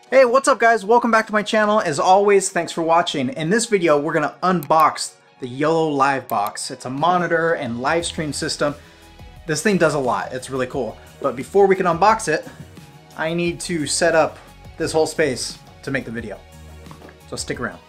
Hey, what's up guys? Welcome back to my channel. As always, thanks for watching. In this video, we're gonna unbox the YoloLIV box. It's a monitor and live stream system. This thing does a lot. It's really cool. But before we can unbox it, I need to set up this whole space to make the video. So stick around.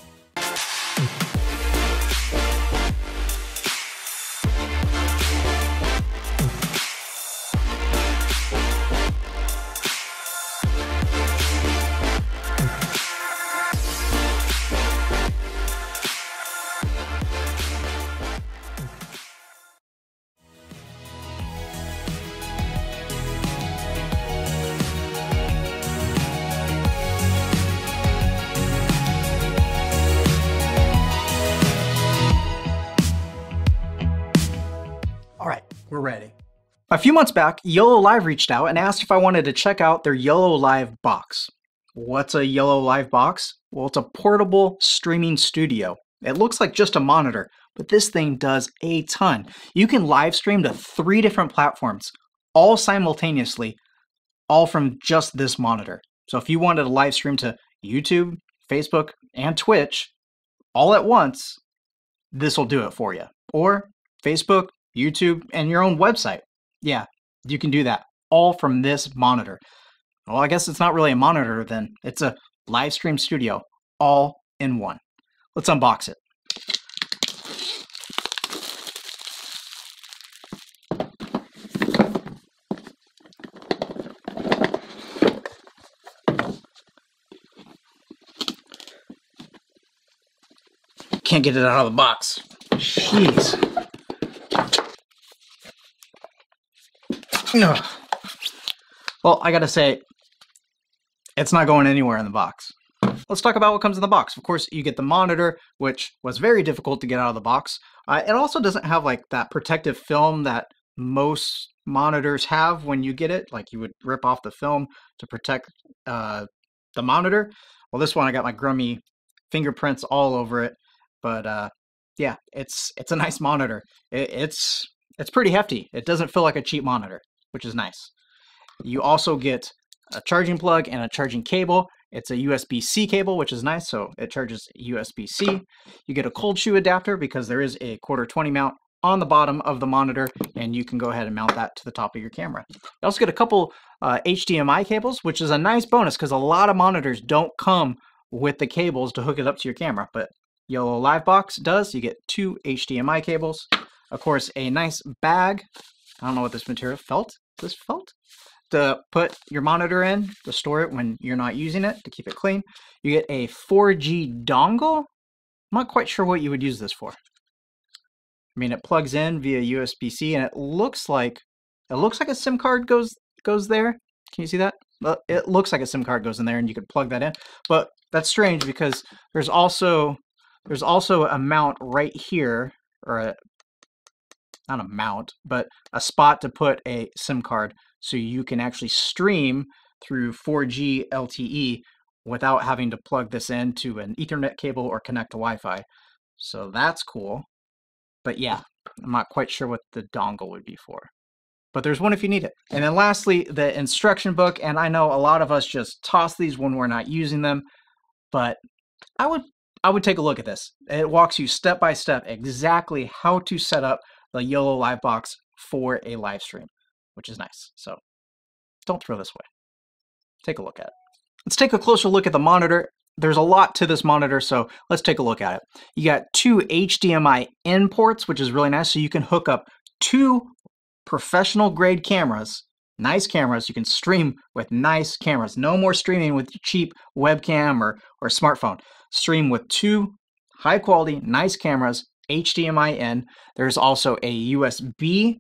We're ready. A few months back, YoloLIV reached out and asked if I wanted to check out their YoloLIV box. What's a YoloLIV box? Well, it's a portable streaming studio. It looks like just a monitor, but this thing does a ton. You can live stream to 3 different platforms, all simultaneously, all from just this monitor. So if you wanted to live stream to YouTube, Facebook, and Twitch all at once, this will do it for you. Or Facebook, YouTube, and your own website. Yeah, you can do that all from this monitor. Well, I guess it's not really a monitor then. It's a live stream studio all in one. Let's unbox it. Can't get it out of the box. Jeez. Well, I gotta say, it's not going anywhere in the box. Let's talk about what comes in the box. Of course, you get the monitor, which was very difficult to get out of the box. It also doesn't have like that protective film that most monitors have when you get it. Like you would rip off the film to protect the monitor. Well, this one I got my grummy fingerprints all over it. But yeah, it's a nice monitor. It's pretty hefty. It doesn't feel like a cheap monitor, which is nice. You also get a charging plug and a charging cable. It's a USB-C cable, which is nice, so it charges USB-C. You get a cold shoe adapter because there is a 1/4-20 mount on the bottom of the monitor, and you can go ahead and mount that to the top of your camera. You also get a couple HDMI cables, which is a nice bonus because a lot of monitors don't come with the cables to hook it up to your camera, but YoloLIV box does. You get 2 HDMI cables. Of course, a nice bag. I don't know what this material, felt? Is this felt? To put your monitor in, to store it when you're not using it, to keep it clean. You get a 4G dongle. I'm not quite sure what you would use this for. I mean, it plugs in via USB-C, and it looks like a SIM card goes there. Can you see that? It looks like a SIM card goes in there, and you could plug that in. But that's strange because there's also a mount right here, or not a mount, but a spot to put a SIM card so you can actually stream through 4G LTE without having to plug this into an Ethernet cable or connect to Wi-Fi. So that's cool. But yeah, I'm not quite sure what the dongle would be for. But there's one if you need it. And then lastly, the instruction book. And I know a lot of us just toss these when we're not using them, but I would take a look at this. It walks you step by step exactly how to set up the YoloLIV box for a live stream, which is nice. So don't throw this away. Take a look at it. Let's take a closer look at the monitor. There's a lot to this monitor, so let's take a look at it. You got 2 HDMI in ports, which is really nice. So you can hook up 2 professional grade cameras, nice cameras. You can stream with nice cameras. No more streaming with cheap webcam or smartphone. Stream with 2 high quality, nice cameras, HDMI in. There's also a USB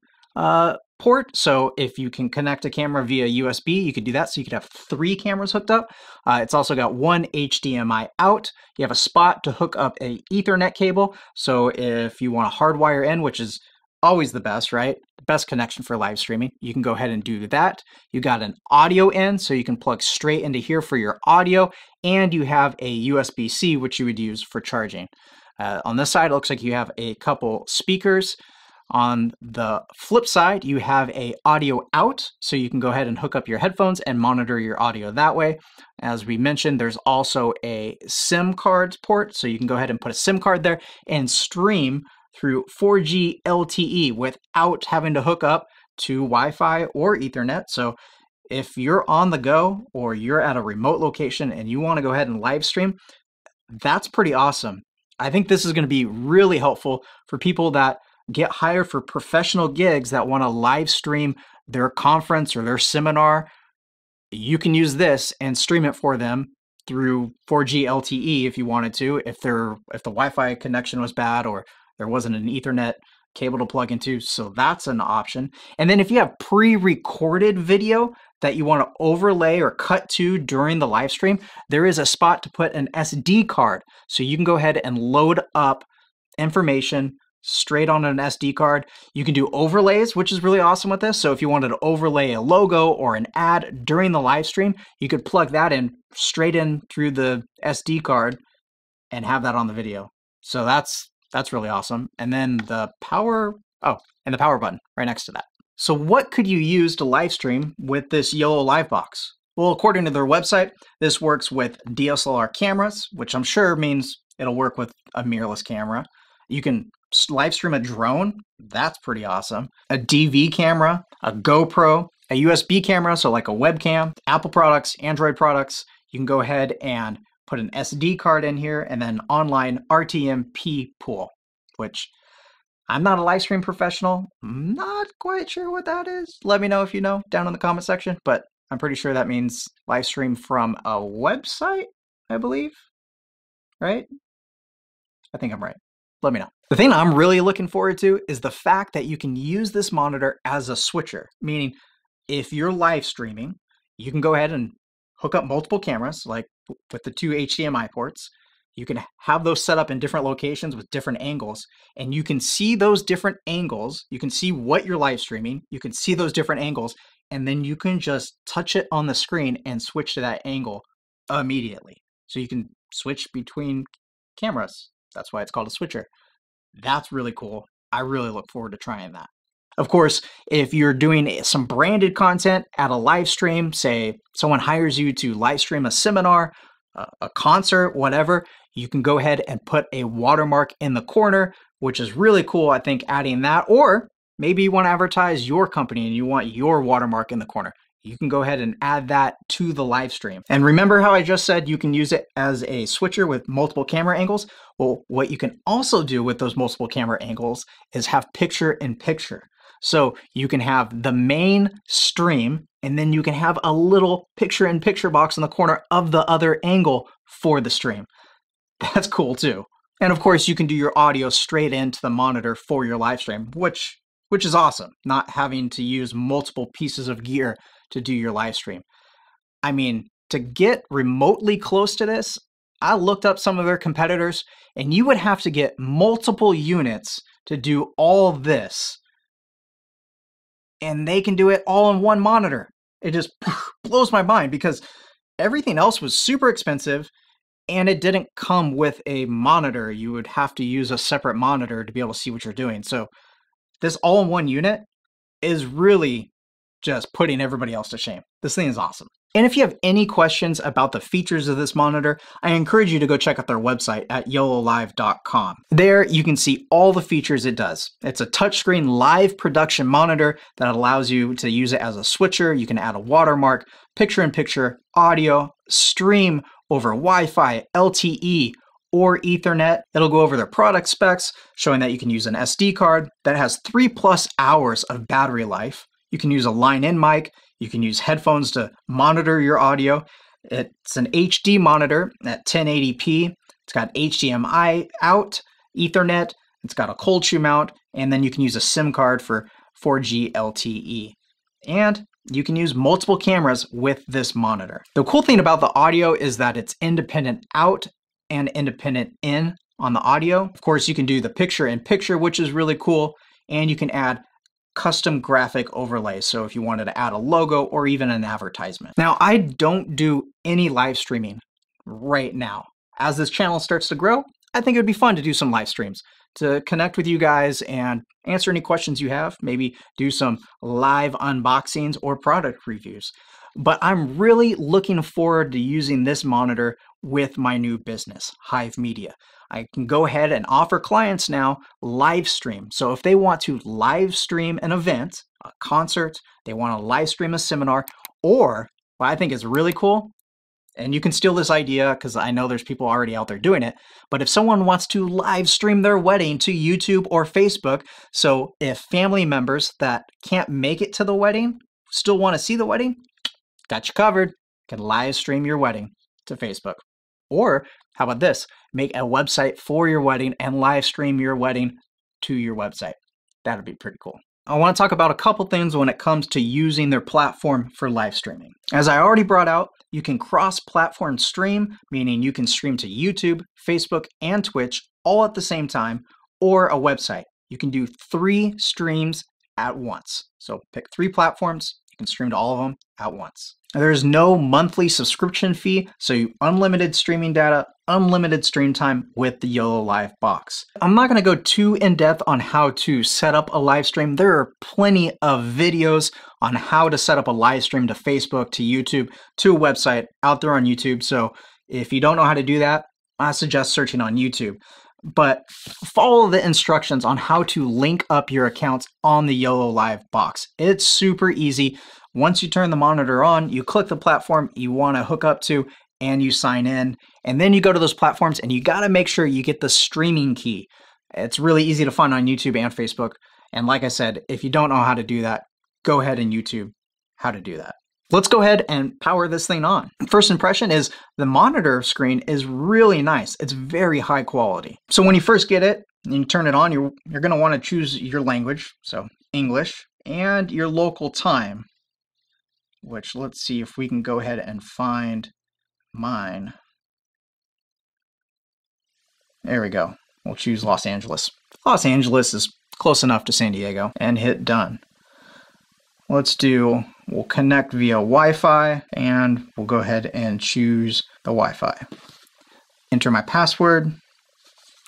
port, so if you can connect a camera via USB, you could do that, so you could have 3 cameras hooked up. It's also got 1 HDMI out. You have a spot to hook up a Ethernet cable, so if you want to hardwire in, which is always the best, right? The best connection for live streaming, you can go ahead and do that. You got an audio in, so you can plug straight into here for your audio, and you have a USB-C, which you would use for charging. On this side, it looks like you have a couple speakers. On the flip side, you have a audio out, so you can go ahead and hook up your headphones and monitor your audio that way. As we mentioned, there's also a SIM card port, so you can go ahead and put a SIM card there and stream through 4G LTE without having to hook up to Wi-Fi or Ethernet. So if you're on the go or you're at a remote location and you want to go ahead and live stream, that's pretty awesome. I think this is going to be really helpful for people that get hired for professional gigs that want to live stream their conference or their seminar. You can use this and stream it for them through 4G LTE if you wanted to, if the Wi-Fi connection was bad or there wasn't an Ethernet cable to plug into. So that's an option. And then if you have pre-recorded video that you want to overlay or cut to during the live stream, there is a spot to put an SD card. So you can go ahead and load up information straight on an SD card. You can do overlays, which is really awesome with this. So if you wanted to overlay a logo or an ad during the live stream, you could plug that in straight in through the SD card and have that on the video. So that's really awesome. And then the power, and the power button right next to that. So what could you use to live stream with this YoloLIV box? Well, according to their website, this works with DSLR cameras, which I'm sure means it'll work with a mirrorless camera. You can live stream a drone. That's pretty awesome. A DV camera, a GoPro, a USB camera, so like a webcam, Apple products, Android products. You can go ahead and put an SD card in here and then online RTMP pool, which I'm not a live stream professional. I'm not quite sure what that is. Let me know if you know down in the comment section, but I'm pretty sure that means live stream from a website, I believe, right? I think I'm right. Let me know. The thing I'm really looking forward to is the fact that you can use this monitor as a switcher, meaning if you're live streaming, you can go ahead and hook up multiple cameras, like with the 2 HDMI ports. You can have those set up in different locations with different angles, and you can see those different angles. You can see what you're live streaming. You can see those different angles, and then you can just touch it on the screen and switch to that angle immediately. So you can switch between cameras. That's why it's called a switcher. That's really cool. I really look forward to trying that. Of course, if you're doing some branded content at a live stream, say someone hires you to live stream a seminar, a concert, whatever, you can go ahead and put a watermark in the corner, which is really cool, I think, adding that. Or maybe you want to advertise your company and you want your watermark in the corner. You can go ahead and add that to the live stream. And remember how I just said you can use it as a switcher with multiple camera angles? Well, what you can also do with those multiple camera angles is have picture-in-picture. So you can have the main stream, and then you can have a little picture-in-picture box in the corner of the other angle for the stream. That's cool too. And of course, you can do your audio straight into the monitor for your live stream, which is awesome, not having to use multiple pieces of gear to do your live stream. I mean, to get remotely close to this, I looked up some of their competitors, and you would have to get multiple units to do all this. And they can do it all in one monitor. It just blows my mind because everything else was super expensive and it didn't come with a monitor. You would have to use a separate monitor to be able to see what you're doing. So this all-in-one unit is really just putting everybody else to shame. This thing is awesome. And if you have any questions about the features of this monitor, I encourage you to go check out their website at YoloLIV.com. There you can see all the features it does. It's a touchscreen live production monitor that allows you to use it as a switcher. You can add a watermark, picture-in-picture, audio, stream over Wi-Fi, LTE, or Ethernet. It'll go over their product specs, showing that you can use an SD card that has 3+ hours of battery life. You can use a line-in mic. You can use headphones to monitor your audio. It's an HD monitor at 1080p. It's got HDMI out, Ethernet. It's got a cold shoe mount, and then you can use a SIM card for 4G LTE. And you can use multiple cameras with this monitor. The cool thing about the audio is that it's independent out and independent in on the audio. Of course, you can do the picture-in-picture, which is really cool, and you can add custom graphic overlays. So if you wanted to add a logo or even an advertisement. Now, I don't do any live streaming right now. As this channel starts to grow, I think it would be fun to do some live streams. to connect with you guys and answer any questions you have, maybe do some live unboxings or product reviews. But I'm really looking forward to using this monitor with my new business, Hive Media. I can go ahead and offer clients now live stream. So if they want to live stream an event, a concert, they want to live stream a seminar, or what I think is really cool, and you can steal this idea because I know there's people already out there doing it, but if someone wants to live stream their wedding to YouTube or Facebook, so if family members that can't make it to the wedding still want to see the wedding, got you covered. You can live stream your wedding to Facebook. Or how about this? Make a website for your wedding and live stream your wedding to your website. That'd be pretty cool. I want to talk about a couple things when it comes to using their platform for live streaming. As I already brought out, you can cross-platform stream, meaning you can stream to YouTube, Facebook, and Twitch all at the same time, or a website. You can do 3 streams at once. So pick 3 platforms, you can stream to all of them at once. There's no monthly subscription fee, so unlimited streaming data, unlimited stream time with the YoloLIV box. I'm not going to go too in-depth on how to set up a live stream. There are plenty of videos on how to set up a live stream to Facebook, to YouTube, to a website out there on YouTube. So if you don't know how to do that, I suggest searching on YouTube. But follow the instructions on how to link up your accounts on the YoloLIV box. It's super easy. Once you turn the monitor on, you click the platform you want to hook up to and you sign in. And then you go to those platforms and you got to make sure you get the streaming key. It's really easy to find on YouTube and Facebook. And like I said, if you don't know how to do that, go ahead and YouTube how to do that. Let's go ahead and power this thing on. First impression is the monitor screen is really nice. It's very high quality. So when you first get it and you turn it on, you're going to want to choose your language, so English, and your local time, which let's see if we can go ahead and find mine. There we go. We'll choose Los Angeles. Los Angeles is close enough to San Diego, and hit done. We'll connect via Wi-Fi, and we'll go ahead and choose the Wi-Fi. Enter my password.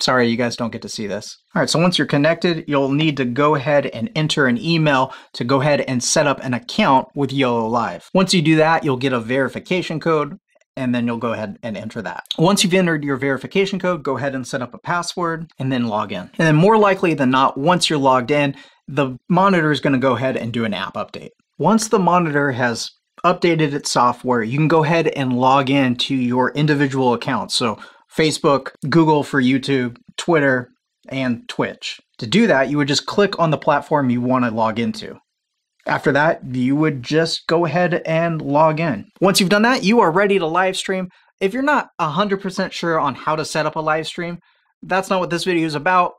Sorry, you guys don't get to see this. All right, so once you're connected, you'll need to go ahead and enter an email to go ahead and set up an account with YoloLIV. Once you do that, you'll get a verification code, and then you'll go ahead and enter that. Once you've entered your verification code, go ahead and set up a password, and then log in. And then more likely than not, once you're logged in, the monitor is going to go ahead and do an app update. Once the monitor has updated its software, you can go ahead and log in to your individual accounts. So Facebook, Google for YouTube, Twitter, and Twitch. To do that, you would just click on the platform you want to log into. After that, you would just go ahead and log in. Once you've done that, you are ready to live stream. If you're not 100% sure on how to set up a live stream, that's not what this video is about.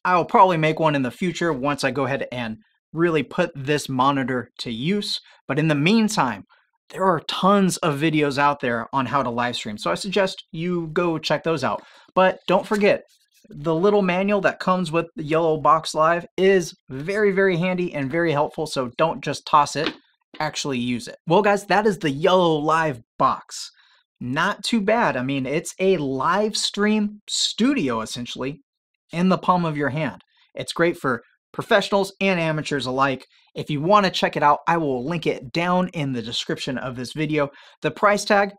I'll probably make one in the future once I go ahead and really put this monitor to use. But in the meantime, there are tons of videos out there on how to live stream. So I suggest you go check those out. But don't forget, the little manual that comes with the YoloBox Live is very, very handy and very helpful. So don't just toss it, actually use it. Well, guys, that is the YoloLIV box. Not too bad. I mean, it's a live stream studio, essentially, in the palm of your hand. It's great for professionals and amateurs alike. If you want to check it out, I will link it down in the description of this video. The price tag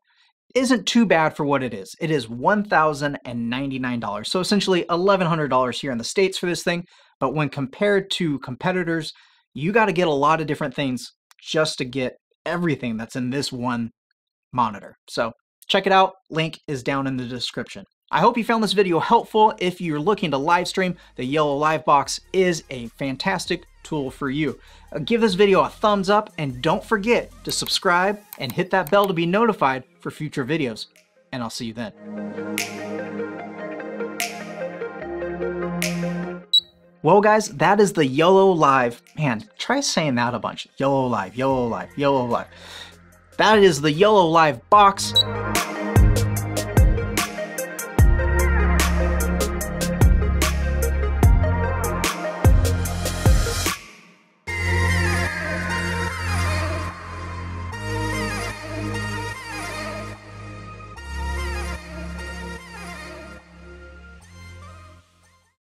isn't too bad for what it is. It is $1,099. So essentially $1,100 here in the States for this thing. But when compared to competitors, you got to get a lot of different things just to get everything that's in this one monitor. So check it out. Link is down in the description. I hope you found this video helpful. If you're looking to live stream, the YoloLIV box is a fantastic tool for you. Give this video a thumbs up and don't forget to subscribe and hit that bell to be notified for future videos. And I'll see you then. Well, guys, that is the YoloLIV. Man, try saying that a bunch. YoloLIV, YoloLIV, YoloLIV. That is the YoloLIV box.